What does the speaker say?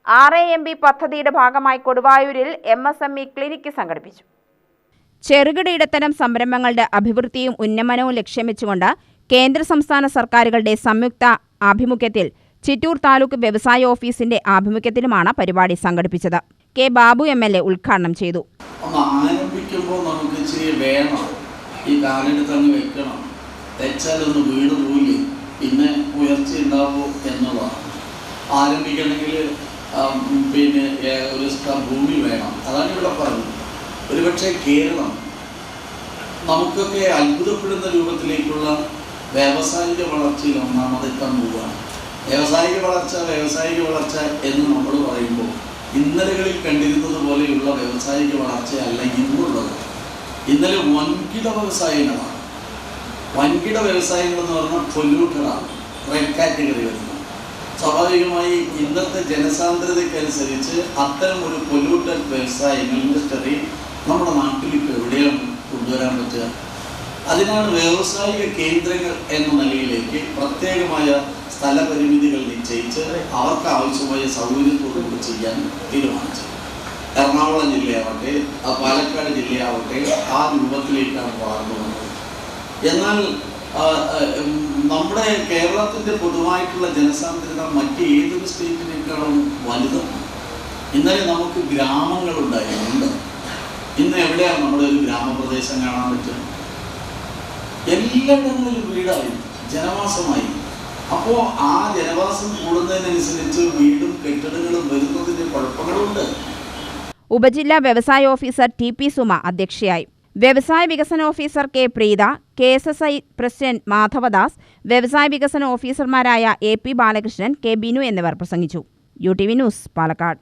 RAMB പദ്ധതിയുടെ ഭാഗമായി കൊടുവായൂരിൽ MSME clinic സംഘടിപ്പിച്ചു. ചെറുകിട ഇടത്തരം സംരംഭങ്ങളുടെ അഭിവൃദ്ധിയും ഉന്നമനവും ലക്ഷ്യം വെച്ചുകൊണ്ട് കേന്ദ്ര സംസ്ഥാന സർക്കാരുകളുടെ സംയുക്ത ആഭിമുഖ്യത്തിൽ ചിറ്റൂർ താലൂക്ക് വ്യവസായ ഓഫീസിന്റെ ആഭിമുഖ്യത്തിലുമാണ് പരിപാടി സംഘടിപ്പിച്ചത്. കെ ബാബു MLA ഉദ്ഘാടനം ചെയ്തു. ആരംഭിക്കുമ്പോൾ നമുക്ക് ഇച്ചിരി വേണം, ഈ കാലെടുത്തങ്ങ് വെക്കണം, തെച്ചാലൊന്ന് വീട് പോയി പിന്നെ ഉയർച്ച ഉണ്ടാവോ എന്നുള്ളതാണ്. ആരംഭിക്കണമെങ്കിൽ പിന്നെ ഒരു ഭൂമി വേണം. അതാണ് ഇവിടെ പറഞ്ഞത്. ഒരുപക്ഷെ കേരളം നമുക്കൊക്കെ അത്ഭുതപ്പെടുന്ന രൂപത്തിലേക്കുള്ള വ്യാവസായിക വളർച്ചയിൽ ഒന്നാമതെത്താൻ പോവുകയാണ്. വ്യാവസായിക വളർച്ച എന്ന് നമ്മൾ പറയുമ്പോൾ ഇന്നലകളിൽ കണ്ടിരുന്നത് പോലെയുള്ള വ്യാവസായിക വളർച്ചയല്ല ഇന്നുള്ളത്. ഇന്നലെ വൻകിട വ്യവസായങ്ങളാണ്. വൻകിട വ്യവസായങ്ങൾ എന്ന് പറഞ്ഞാൽ പൊല്യൂട്ടഡാണ്, റെഡ് കാറ്റഗറി വരുന്നത്. സ്വാഭാവികമായി ഇന്നത്തെ ജനസാന്ദ്രതയ്ക്കനുസരിച്ച് അത്തരം ഒരു പൊല്യൂട്ടഡ് വ്യവസായങ്ങൾ ഇൻഡസ്ട്രി നമ്മുടെ നാട്ടിൽ ഇപ്പോൾ എവിടെയാണ് കൊണ്ടുവരാൻ പറ്റുക? അതിനാണ് വ്യാവസായിക കേന്ദ്രങ്ങൾ എന്ന നിലയിലേക്ക് പ്രത്യേകമായ സ്ഥലപരിമിതികൾ നിശ്ചയിച്ച് അവർക്ക് ആവശ്യമായ സൗകര്യത്തോടുകൂടി ചെയ്യാൻ തീരുമാനിച്ചത്. എറണാകുളം ജില്ലയാവട്ടെ, പാലക്കാട് ജില്ലയാവട്ടെ, ആ രൂപത്തിലേക്കാണ് വളർന്നു വന്നത്. എന്നാൽ നമ്മുടെ കേരളത്തിൻ്റെ പൊതുവായിട്ടുള്ള ജനസാന്ദ്രത മറ്റ് ഏതൊരു സ്റ്റേറ്റിനേക്കാളും വലുതാണ്. ഇന്നലെ നമുക്ക് ഗ്രാമങ്ങളുണ്ടായിരുന്നു. ഇന്ന് എവിടെയാണ് നമ്മുടെ ഒരു ഗ്രാമപ്രദേശം കാണാൻ പറ്റുക? എല്ലായിടങ്ങളിലും വീടായി, ജനവാസമായി. അപ്പോൾ ആ ജനവാസം കൂടുന്നതിനനുസരിച്ച് വീടും കെട്ടിടങ്ങളും വരുന്നതിൻ്റെ കുഴപ്പങ്ങളുണ്ട്. ഉപജില്ലാ വ്യവസായ ഓഫീസർ TP സുമ അധ്യക്ഷയായി. വ്യവസായ വികസന officer K Preetha, KSSI president Madhavadas, വ്യവസായ വികസന ഓഫീസർമാരായ AP ബാലകൃഷ്ണൻ, K ബിനു എന്നിവർ പ്രസംഗിച്ചു. UTV news, Palakkad.